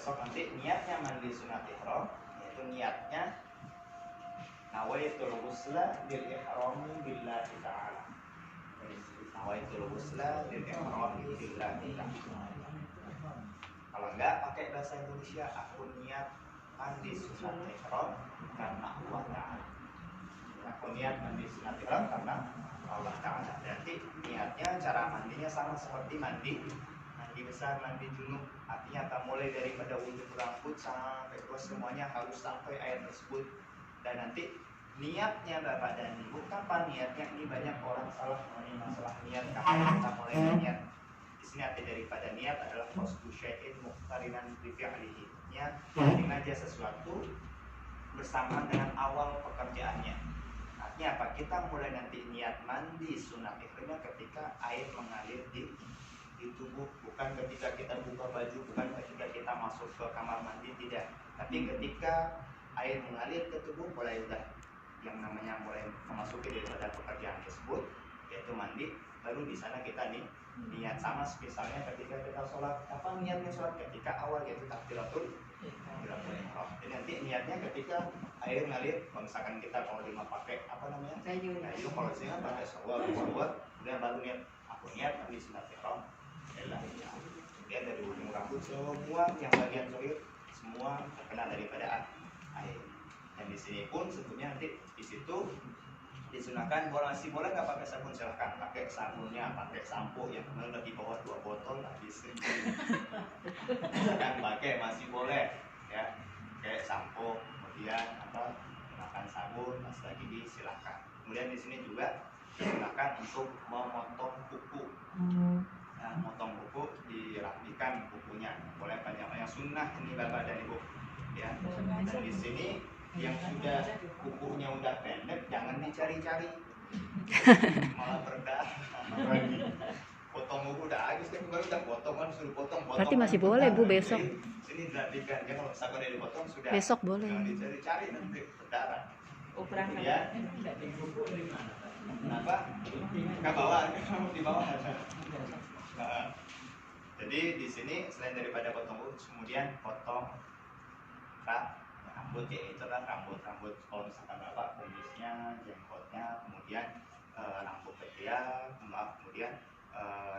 besok nanti niatnya mandi sunat ihram, yaitu niatnya nawaitul ghusla lil ihrami billahi ta'ala. Nawaitul ghusla lil ihrami billahi ta'ala. Kalau enggak pakai bahasa Indonesia, aku niat mandi sunat ihram karena Allah Ta'ala. Aku niat mandi sunat ihram karena Allah Ta'ala. Berarti niatnya, cara mandinya sama seperti mandi besar, mandi junub. Artinya akan mulai daripada ujung rambut sampai terus semuanya harus sampai air tersebut. Dan nanti niatnya Bapak dan Ibu, kapan niatnya? Ini banyak orang salah mengenai masalah niat. Kapan kita mulai niat? Di sini arti daripada niat adalah qasdu syai'in muqtarinan bi fi'lihi. Niat mengaja sesuatu bersamaan dengan awal pekerjaannya. Artinya apa? Kita mulai nanti niat mandi sunat ihramnya ketika air mengalir di tubuh, bukan ketika kita buka baju, bukan ketika kita masuk ke kamar mandi, tidak. Tapi ketika air mengalir ke tubuh, mulai udah yang namanya mulai memasuki daripada pekerjaan tersebut, yaitu mandi. Baru di sana kita nih niat sama, misalnya ketika kita sholat, apa niatnya sholat? Ketika awal yaitu takbiratul ihram. Jadi nanti niatnya ketika air mengalir, misalkan kita kalau lima pakai apa namanya? Kayu. Kalau di sini pakai shower, kemudian baru niat aku niat mandi sunat ihram. Kemudian dari ujung rambut semua yang bagian zohir semua terkena daripada air. Dan di sini pun sebetulnya nanti di situ disunahkan masih boleh nggak pakai sabun, silahkan pakai sabunnya, pakai sampo yang kemarin udah di bawah 2 botol habis. Kan pakai masih boleh ya, kayak sampo, kemudian apa gunakan sabun, pas lagi silahkan. Kemudian di sini juga silakan untuk memotong kuku. Nah, motong kuku dirapikan kukunya, boleh banyak-banyak sunnah ini Bapak dan Ibu. Ya. Dan di sini yang sudah kukunya udah pendek jangan dicari-cari, malah berdarah. Potong kuku udah habis kan, baru udah potong kan, suruh potong. Berarti masih boleh Bu besok. Sini dirapikan, ya kalau misalkan udah dipotong sudah. Besok boleh. Jangan dicari-cari nanti berdarah. Kemudian kenapa? Ke bawah, di bawah aja. Jadi di sini selain daripada potong kuku, kemudian potong rambut, ya itu kan rambut kalau misalkan Bapak kumisnya, jenggotnya, kemudian rambut ketiak, kemudian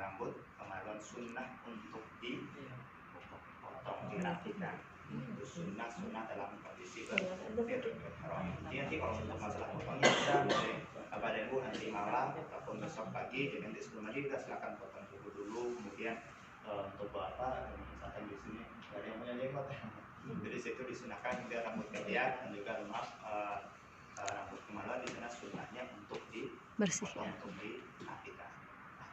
rambut kemaluan sunnah untuk dipotong, dirapikan. Itu sunnah dalam kondisi berihram. Jadi nanti kalau untuk masalah potongnya bisa Bapak dan Ibu nanti malam ataupun besok pagi, jadi nanti sebelum mandi kita silakan potong kuku dulu. Kemudian untuk Bapak misalkan di sini nggak ada yang punya jenggot, jadi situ disunahkan juga rambut ketiak dan juga rambut kemaluan di sana sunnahnya untuk dipotong, untuk dirapikan.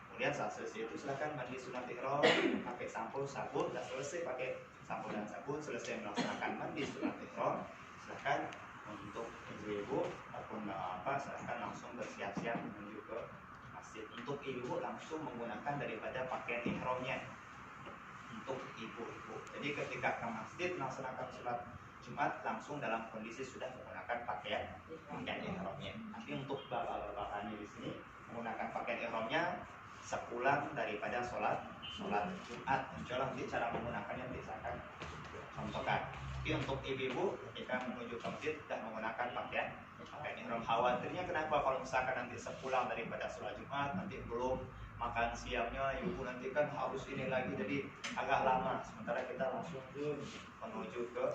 Kemudian saat selesai itu silakan mandi sunat ihram pakai sampo, sabun. Sudah selesai pakai sampo dan sabun, selesai melaksanakan mandi sunat ihram, silakan untuk ibu-ibu ataupun apa silakan langsung bersiap-siap menuju ke masjid. Untuk ibu langsung menggunakan daripada pakaian ihramnya. Untuk ibu-ibu, jadi ketika ke masjid melaksanakan sholat Jumat langsung dalam kondisi sudah menggunakan pakaian ihramnya. Nanti untuk bapak-bapak di sini menggunakan pakaian ihramnya sepulang daripada sholat Jumat. Insya Allah cara menggunakannya bisa akan contohkan. Tapi untuk ibu-ibu ketika menuju ke masjid sudah menggunakan pakaian ihram. Khawatirnya kenapa kalau misalkan nanti sepulang daripada sholat Jumat nanti belum makan siangnya, ibu nanti kan harus ini lagi, jadi agak lama. Sementara kita langsung menuju ke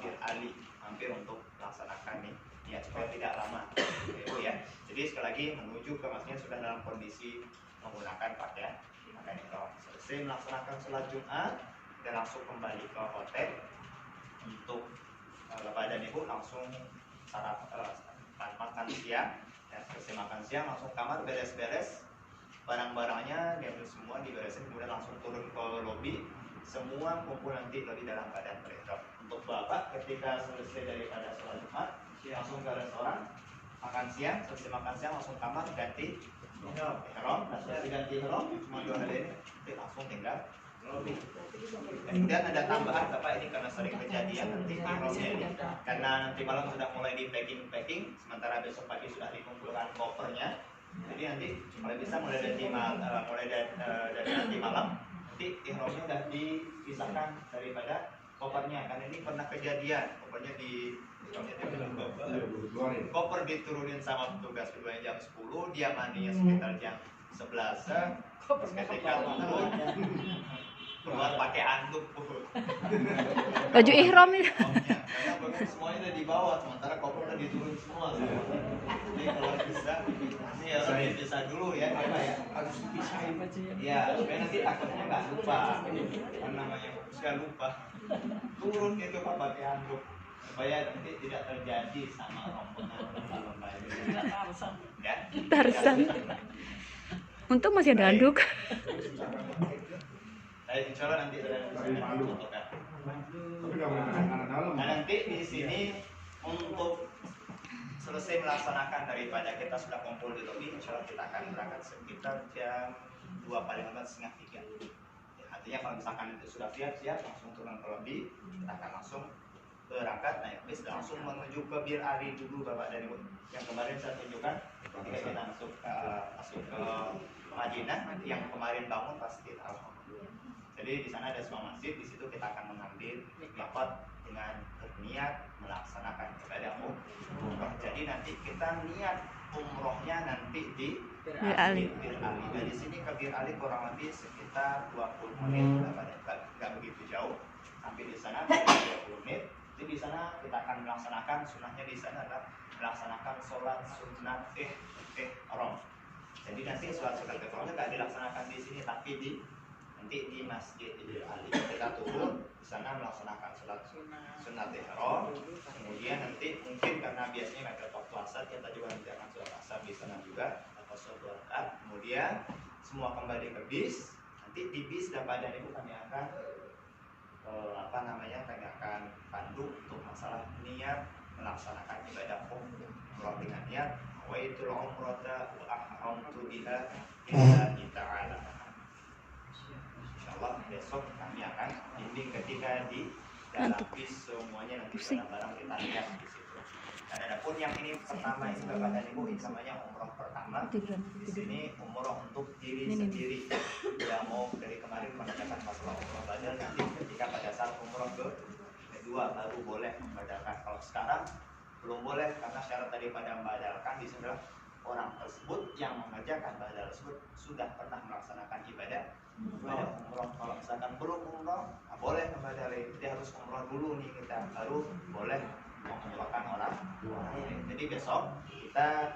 Bir Ali, hampir untuk melaksanakan nih, ya supaya tidak lama, ibu ya. Jadi sekali lagi menuju ke masjid sudah dalam kondisi menggunakan pakaian ihram. Selesai melaksanakan sholat Jumat, dan langsung kembali ke hotel. Untuk Bapak dan Ibu langsung makan siang, dan selesai makan siang langsung kamar beres-beres. Barang-barangnya diambil semua, diberesin, kemudian langsung turun ke lobi, semua kumpul nanti di dalam keadaan berihram. Untuk Bapak ketika selesai daripada sholat Jumat langsung ke restoran makan siang, selesai makan siang langsung kamar ganti ihram. Nah sudah diganti ihram cuma 2 hari ini, nanti langsung tinggal lobi. Kemudian ada tambahan Bapak, ini karena sering kejadian nanti ihramnya ini, karena nanti malam sudah mulai di packing, sementara besok pagi sudah dikumpulkan kopernya. Jadi nanti kalau bisa mulai dari nanti malam nanti ihramnya sudah dipisahkan daripada kopernya, karena ini pernah kejadian kopernya koper diturunin sama petugas kedua jam 10, dia mandinya sekitar jam 11. Ketika turun keluar pakai anduk Baju ihram itu. karena semuanya udah dibawa, sementara koper udah diturun semua. Jadi kalau bisa ini harus dipisah dulu ya, Bapak ya. Harus dipisahin aja ya. Ya, supaya nanti takutnya nggak lupa. Kan namanya nggak lupa. Turun itu Pak pakai anduk supaya nanti tidak terjadi sama rombongan lomba-lomba ini. Ya. Tarsan. Untung masih ada anduk. Nah, insya Allah nanti sudah difotokan. Nah, nanti di sini untuk selesai melaksanakan daripada kita sudah kumpul di lobi, insya Allah kita akan berangkat sekitar jam 2 paling lambat setengah 3. Ya, artinya kalau misalkan itu sudah siap-siap langsung turun ke lobi, kita akan langsung berangkat naik bis langsung menuju ke Bir Ali dulu Bapak dan Ibu. Yang kemarin saya tunjukkan ketika kita masuk ke Madinah, yang kemarin bangun pasti tahu. Jadi di sana ada sebuah masjid, di situ kita akan mengambil mikot dengan berniat melaksanakan ibadah umroh. Jadi nanti kita niat umrohnya nanti di Bir Ali. Dari sini ke Bir Ali kurang lebih sekitar 20 menit, nggak begitu jauh. Sampai di sana 20 menit. Jadi di sana kita akan melaksanakan sunnahnya di sana adalah melaksanakan sholat sunnat ihram. Jadi nanti sholat sunnat ihramnya nggak dilaksanakan di sini, tapi nanti di Masjid Bir Ali kita turun di sana melaksanakan sholat sunnat ihram. Kemudian nanti mungkin karena biasanya mereka waktu asar, kita juga nanti akan sholat asar di sana juga atau sholat rakaat. Kemudian semua kembali ke bis. Nanti di bis dapat dan Ibu kami akan kami akan pandu untuk masalah niat melaksanakan ibadah umroh dengan niat wa itul umrata wa ahramtu biha lillahi ta'ala. Insyaallah besok kami akan bimbing ketika di dalam bis semuanya nanti barang-barang kita lihat di situ. Dan adapun yang ini pertama ini Bapak dan Ibu, ini namanya umroh pertama. Di sini umroh untuk diri sendiri. Tidak mau dari kemarin mengadakan masalah umroh badal, nanti ketika pada saat umroh kedua baru boleh membadalkan. Kalau sekarang belum boleh karena syarat daripada membadalkan di sana orang tersebut yang mengerjakan badal tersebut sudah pernah melaksanakan ibadah umroh. Kalau misalkan belum umroh, boleh membadali. Dia harus umroh dulu nih kita, baru boleh mengumrohkan orang lain. Jadi besok kita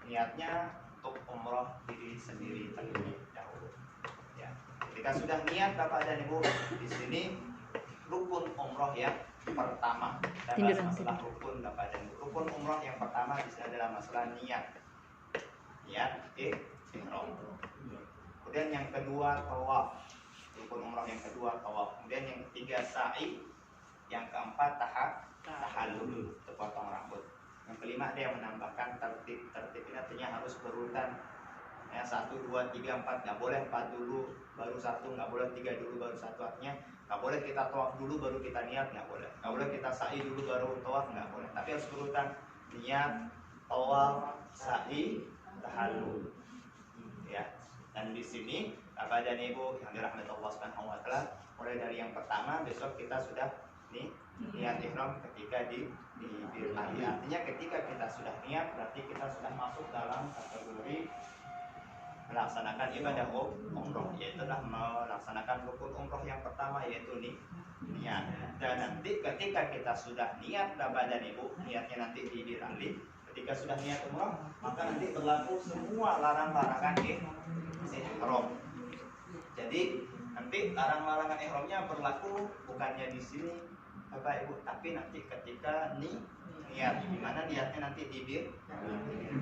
niatnya untuk umroh diri sendiri terlebih dahulu. Ya. Ketika sudah niat Bapak dan Ibu, di sini rukun umroh yang pertama. Dan masalah rukun Bapak dan Ibu. Rukun umroh yang pertama di sini adalah masalah niat. Niat ihram. Kemudian yang kedua tawaf. Rukun umroh yang kedua tawaf. Kemudian yang ketiga sa'i. Yang keempat tahallul, potong rambut. Yang kelima dia menambahkan tertib. Tertib ini artinya harus berurutan. Ya, 1, 2, 3, 4, nggak boleh 4 dulu baru 1, nggak boleh 3 dulu baru 1. Artinya nggak boleh kita tawaf dulu baru kita niat, nggak boleh. Nggak boleh kita sa'i dulu baru tawaf, nggak boleh. Tapi harus berurutan niat, tawaf, sa'i, tahallul. Ya. Dan di sini Bapak dan Ibu yang dirahmati Allah Subhanahu wa taala, mulai dari yang pertama besok kita sudah niat ihram ketika di Bir Ali. Artinya ketika kita sudah niat berarti kita sudah masuk dalam kategori melaksanakan ibadah umroh, yaitu adalah melaksanakan rukun umroh yang pertama, yaitu niat. Dan nanti ketika kita sudah niat Bapak dan Ibu, niatnya nanti di Bir Ali, ketika sudah niat umroh, maka nanti berlaku semua larang-larangan ihram. Jadi nanti larang-larangan ihramnya berlaku bukannya di sini Bapak Ibu, tapi nanti ketika niat, di mana niatnya nanti di Bir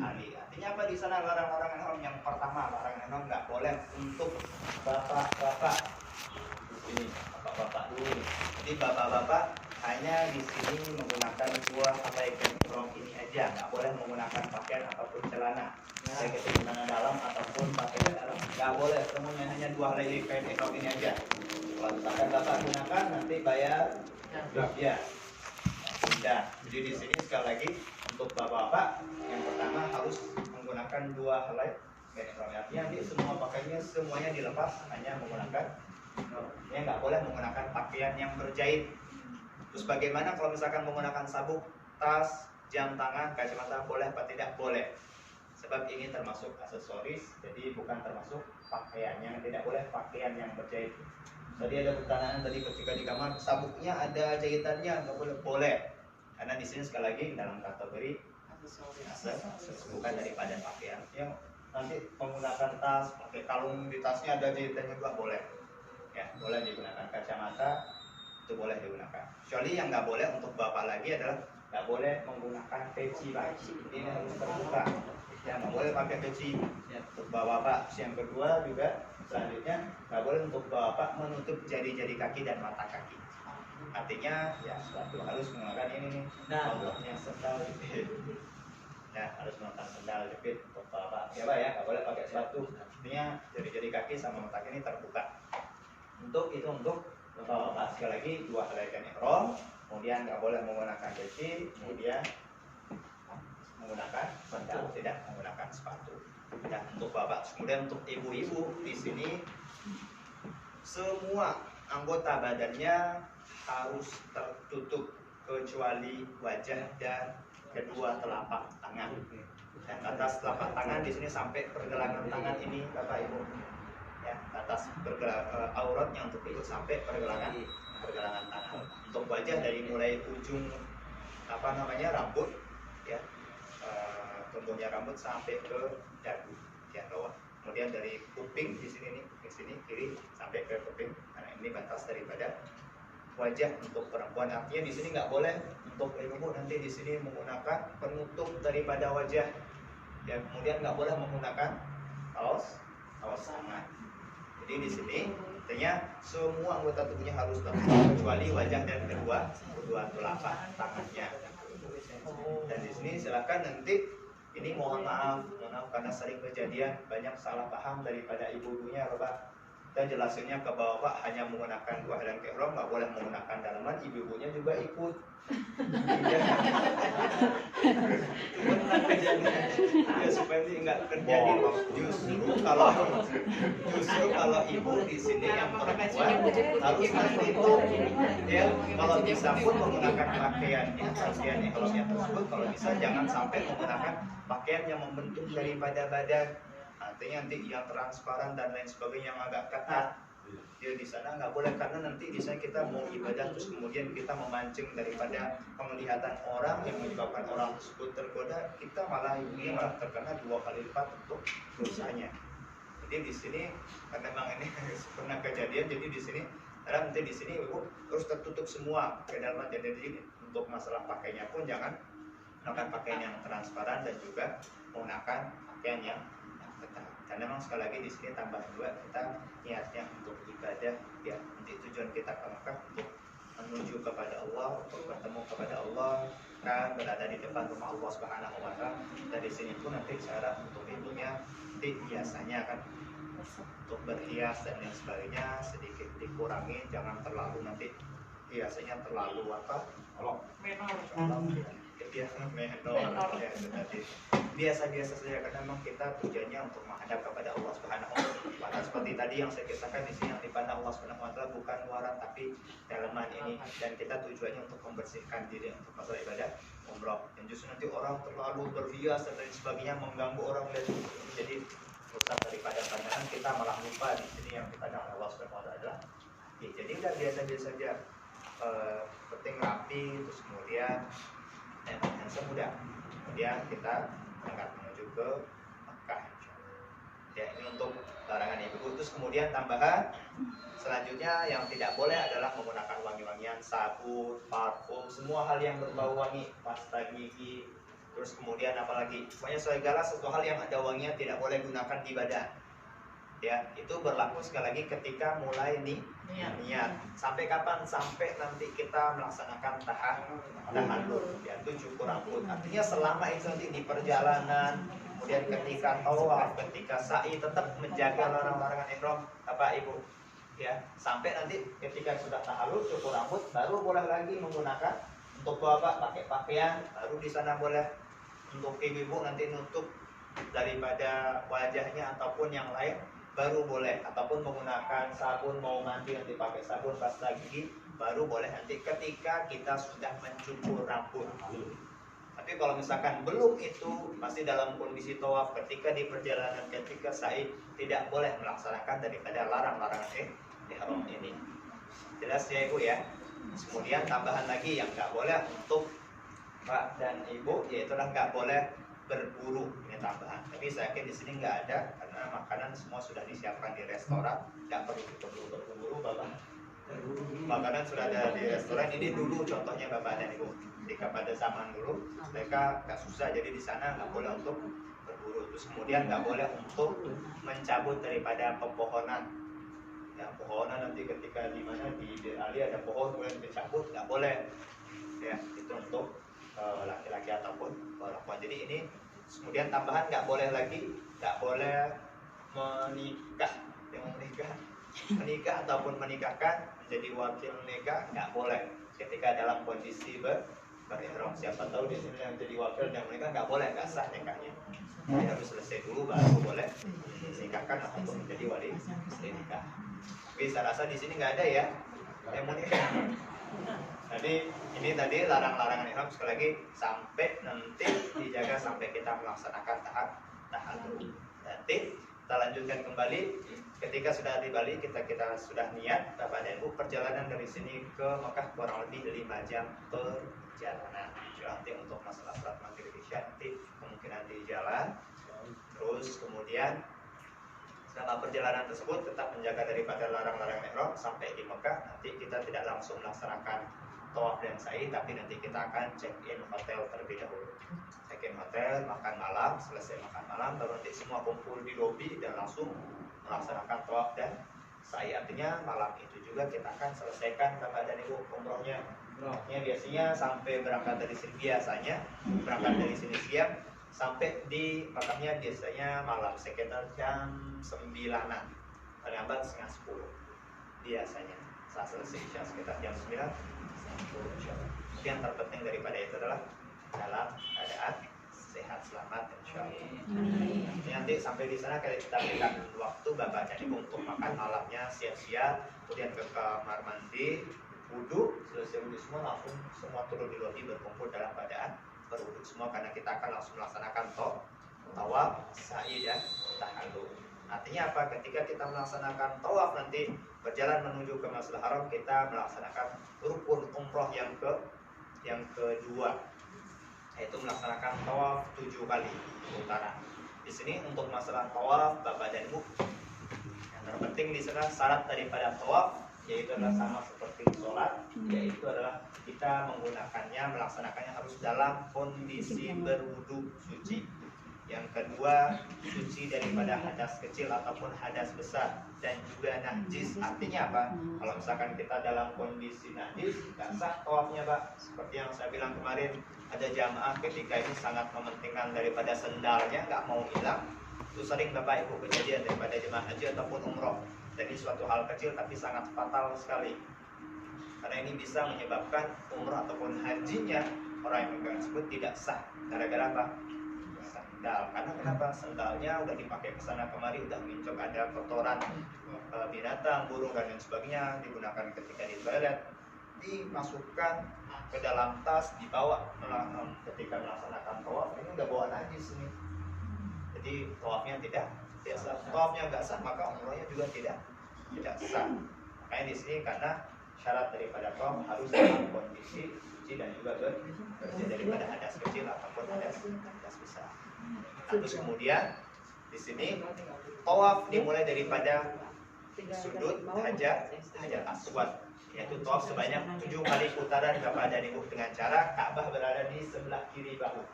Ali. Artinya apa di sana larang-larangan ihram? Yang pertama, larangan ihram nggak boleh untuk bapak-bapak. Di sini bapak-bapak dulu. Jadi bapak-bapak hanya di sini menggunakan dua pakaian ihram ini aja, nggak boleh menggunakan pakaian ataupun celana. Baik itu celana dalam ataupun pakaian dalam, nggak boleh. Semuanya hanya dua helai kain ihram ini aja. Kalau misalkan bapak gunakan nanti bayar. Ya, sudah. Jadi di sini sekali lagi untuk bapak-bapak yang pertama harus menggunakan dua helai kain ihram. Artinya nanti semua pakaiannya semuanya dilepas, hanya menggunakan. Ya, nggak boleh menggunakan pakaian yang berjahit. Terus bagaimana kalau misalkan menggunakan sabuk, tas, jam tangan, kacamata, boleh apa tidak? Boleh. Sebab ini termasuk aksesoris, jadi bukan termasuk pakaian. Yang tidak boleh pakaian yang berjahit. Tadi ada pertanyaan tadi ketika di kamar, sabuknya ada jahitannya, nggak boleh. Boleh. Karena di sini sekali lagi dalam kategori aksesoris, bukan daripada pakaian. Yang nanti menggunakan tas, pakai kalung di tasnya ada jahitannya juga boleh. Ya, boleh digunakan. Kacamata itu boleh digunakan. Kecuali yang nggak boleh untuk bapak lagi adalah nggak boleh menggunakan peci baju. Ini harus terbuka. Ya, nggak boleh pakai peci untuk bapak. Yang kedua juga selanjutnya nggak boleh untuk bapak menutup jari-jari kaki dan mata kaki. Artinya ya suatu harus menggunakan ini nih, Allahnya sendal jepit. Ya, harus menggunakan sendal jepit untuk bapak. Ya pak ya, nggak boleh pakai sepatu. Artinya jari-jari kaki sama mata kaki ini terbuka. Untuk itu untuk bapak. Sekali lagi dua helaikan ihram, kemudian nggak boleh menggunakan peci, kemudian menggunakan sandal, tidak menggunakan sepatu. Ya, untuk bapak. Kemudian untuk ibu-ibu di sini semua anggota badannya harus tertutup kecuali wajah dan kedua telapak tangan. Dan atas telapak tangan di sini sampai pergelangan tangan ini, Bapak Ibu. Ya, atas auratnya untuk ibu sampai pergelangan tangan. Untuk wajah dari mulai ujung rambut, ya, tumbuhnya rambut sampai ke dagu bagian bawah. Kemudian dari kuping di sini nih, ke sini kiri sampai ke kuping. Nah, ini batas daripada wajah untuk perempuan. Artinya di sini nggak boleh untuk ibu nanti di sini menggunakan penutup daripada wajah. Ya, kemudian nggak boleh menggunakan kaos tangan. Jadi di sini artinya semua anggota tubuhnya harus tertutup kecuali wajah dan kedua telapak tangannya. Dan di sini silakan nanti ini mohon maaf karena sering kejadian banyak salah paham daripada ibu-ibunya, Bapak. Kita jelasinnya ke bapak hanya menggunakan dua helaian ihram, nggak boleh menggunakan dalaman, ibu-ibunya juga ikut. Benar kejadian. Ya supaya ini nggak terjadi. Justru kalau ibu di sini yang perempuan harus tertutup. Ya, kalau bisa pun menggunakan pakaian ihramnya tersebut, kalau bisa jangan sampai menggunakan pakaian yang membentuk daripada badan. Artinya nanti yang transparan dan lain sebagainya yang agak ketat. Dia di sana nggak boleh, karena nanti di sana kita mau ibadah terus kemudian kita memancing daripada penglihatan orang yang menyebabkan orang tersebut tergoda, kita malah terkena 2 kali lipat untuk dosanya. Jadi di sini karena memang ini pernah kejadian, jadi di sini nanti di sini ibu terus tertutup semua ke dalam. Jadi untuk masalah pakainya pun jangan menggunakan pakaian yang transparan dan juga menggunakan pakaian yang ketat. Dan memang sekali lagi di sini tambah juga kita niatnya untuk ibadah, ya nanti tujuan kita ke Mekah untuk menuju kepada Allah, untuk bertemu kepada Allah, kan berada di depan rumah Allah Subhanahu wa Ta'ala. Dari sini pun nanti syarat untuk ibunya nanti biasanya kan untuk berhias dan lain sebagainya sedikit dikurangi, jangan terlalu nanti hiasnya terlalu kalau biasa-biasa saja, karena memang kita tujuannya untuk menghadap kepada Allah Subhanahu wa Ta'ala. Seperti tadi yang saya kisahkan di sini, yang dipandang Allah Subhanahu wa Ta'ala bukan luaran tapi dalaman ini, dan kita tujuannya untuk membersihkan diri untuk masalah ibadah umrah. Dan justru nanti orang terlalu berhias dan lain sebagainya mengganggu orang dan jadi rusak daripada pandangan, kita malah lupa di sini yang dipandang Allah Subhanahu wa Ta'ala. Jadi udah biasa-biasa saja, penting rapi, terus kemudian dan semudah. Kemudian kita berangkat menuju ke Mekah. Ya, ini untuk larangan ibu. Terus kemudian tambahan selanjutnya yang tidak boleh adalah menggunakan wangi-wangian, sabun, parfum, semua hal yang berbau wangi, pasta gigi. Terus kemudian apalagi, pokoknya segala sesuatu hal yang ada wanginya tidak boleh gunakan di badan. Ya, itu berlaku sekali lagi ketika mulai niat. Sampai kapan? Sampai nanti kita melaksanakan tahallul, ya, itu cukur rambut. Artinya selama itu nanti di perjalanan, kemudian ketika tawaf, ketika sa'i, tetap menjaga larangan-larangan ihram, Bapak Ibu. Ya, sampai nanti ketika sudah tahallul, cukur rambut, baru boleh lagi menggunakan untuk bapak pakai pakaian, baru di sana boleh. Untuk ibu nanti nutup daripada wajahnya ataupun yang lain, baru boleh, ataupun menggunakan sabun, mau mandi nanti pakai sabun, pasta gigi baru boleh nanti ketika kita sudah mencukur rambut. Tapi kalau misalkan belum itu, masih dalam kondisi tawaf, ketika di perjalanan, ketika sa'i, tidak boleh melaksanakan daripada larangan-larangan ihram ini. Jelas ya Ibu ya. Kemudian tambahan lagi yang nggak boleh untuk Pak dan Ibu, yaitu nggak boleh berburu, ini tambahan. Tapi saya yakin di sini nggak ada karena makanan semua sudah disiapkan di restoran, nggak perlu berburu Bapak. Makanan sudah ada di restoran. Ini dulu contohnya Bapak dan Ibu. Ketika pada zaman dulu mereka nggak susah, jadi di sana nggak boleh untuk berburu. Terus kemudian nggak boleh untuk mencabut daripada pepohonan. Ya, pohonan nanti ketika di mana di Ali ada pohon kemudian dicabut, nggak boleh. Ya, itu untuk laki-laki ataupun perempuan. Jadi ini kemudian tambahan nggak boleh lagi, nggak boleh menikah ataupun menikahkan, menjadi wakil nikah nggak boleh ketika dalam kondisi berihram. Siapa tahu di sini yang jadi wakil dan menikah nggak boleh, nggak sah nikahnya. Jadi harus selesai dulu baru boleh menikahkan ataupun menjadi wali nikah. Tapi saya rasa di sini nggak ada ya yang menikah. Jadi ini tadi larang-larangan ihram, sekali lagi sampai nanti dijaga sampai kita melaksanakan tahallul. Nanti kita lanjutkan kembali ketika sudah di Bali, kita sudah niat Bapak dan Ibu perjalanan dari sini ke Mekah kurang lebih 5 jam perjalanan. Nanti untuk masalah salat maghrib isya nanti kemungkinan di jalan. Terus kemudian selama perjalanan tersebut tetap menjaga daripada larang-larangan ihram sampai di Mekah. Nanti kita tidak langsung melaksanakan tawaf dan sa'i, tapi nanti kita akan check-in hotel terlebih dahulu. Check-in hotel, makan malam, selesai makan malam, baru nanti semua kumpul di lobi dan langsung melaksanakan tawaf dan sa'i. Artinya malam itu juga kita akan selesaikan Bapak dan Ibu umrohnya. Biasanya sampai berangkat dari sini, berangkat dari sini siang sampai di Mekahnya biasanya malam sekitar jam 9-an, paling lambat setengah 10 biasanya. Saat selesai isya sekitar jam 9. Yang terpenting daripada itu adalah dalam keadaan sehat selamat insyaallah. Nanti sampai di sana kita berikan waktu Bapak dan Ibu untuk makan malamnya, siap-siap, kemudian ke kamar mandi, wudhu, selesai wudhu semua langsung semua turun di lobi berkumpul dalam keadaan berwudhu semua, karena kita akan langsung melaksanakan tawaf, sa'i dan tahallul. Artinya apa? Ketika kita melaksanakan tawaf nanti berjalan menuju ke Masjidil Haram, kita melaksanakan rukun umroh yang kedua, yaitu melaksanakan tawaf 7 kali putaran. Di sini untuk masalah tawaf Bapak dan Ibu, yang terpenting di sana syarat daripada tawaf yaitu adalah sama seperti sholat, yaitu adalah kita melaksanakannya harus dalam kondisi berwudu suci. Yang kedua, suci daripada hadas kecil ataupun hadas besar, dan juga najis. Artinya apa? Kalau misalkan kita dalam kondisi najis, nggak sah tawafnya Pak. Seperti yang saya bilang kemarin, ada jamaah ketika ini sangat mementingkan daripada sendalnya nggak mau hilang. Itu sering Bapak Ibu kejadian daripada jemaah haji ataupun umroh. Jadi suatu hal kecil tapi sangat fatal sekali. Karena ini bisa menyebabkan umroh ataupun hajinya orang yang memegang tersebut tidak sah. Gara-gara apa? Sandal. Karena kenapa? Sandalnya udah dipakai kesana kemari, udah mincok, ada kotoran binatang, burung dan lain sebagainya, digunakan ketika di toilet, dimasukkan ke dalam tas, dibawa ketika melaksanakan tawaf. Ini udah bawa najis ini. Jadi tawafnya tidak sah. Tawafnya nggak sah, maka umrohnya juga tidak sah. Makanya di sini karena syarat daripada tawaf harus dalam kondisi suci dan juga bersih daripada hadas kecil ataupun hadas besar. Terus kemudian di sini tawaf dimulai daripada sudut hajar aswad, yaitu tawaf sebanyak 7 kali putaran Bapak dan Ibu, dengan cara Ka'bah berada di sebelah kiri bahu.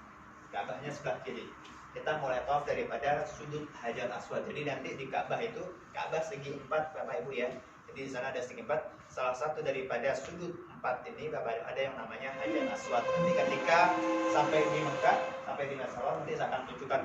Ka'bahnya sebelah kiri. Kita mulai tawaf daripada sudut hajar aswad. Jadi nanti di Ka'bah itu Ka'bah segi 4 Bapak Ibu ya. Jadi di sana ada segi 4. Salah satu daripada sudut 4 ini Bapak ada yang namanya hajar aswad. Nanti ketika sampai di Mekah, sampai di Masjidil Haram, nanti saya akan tunjukkan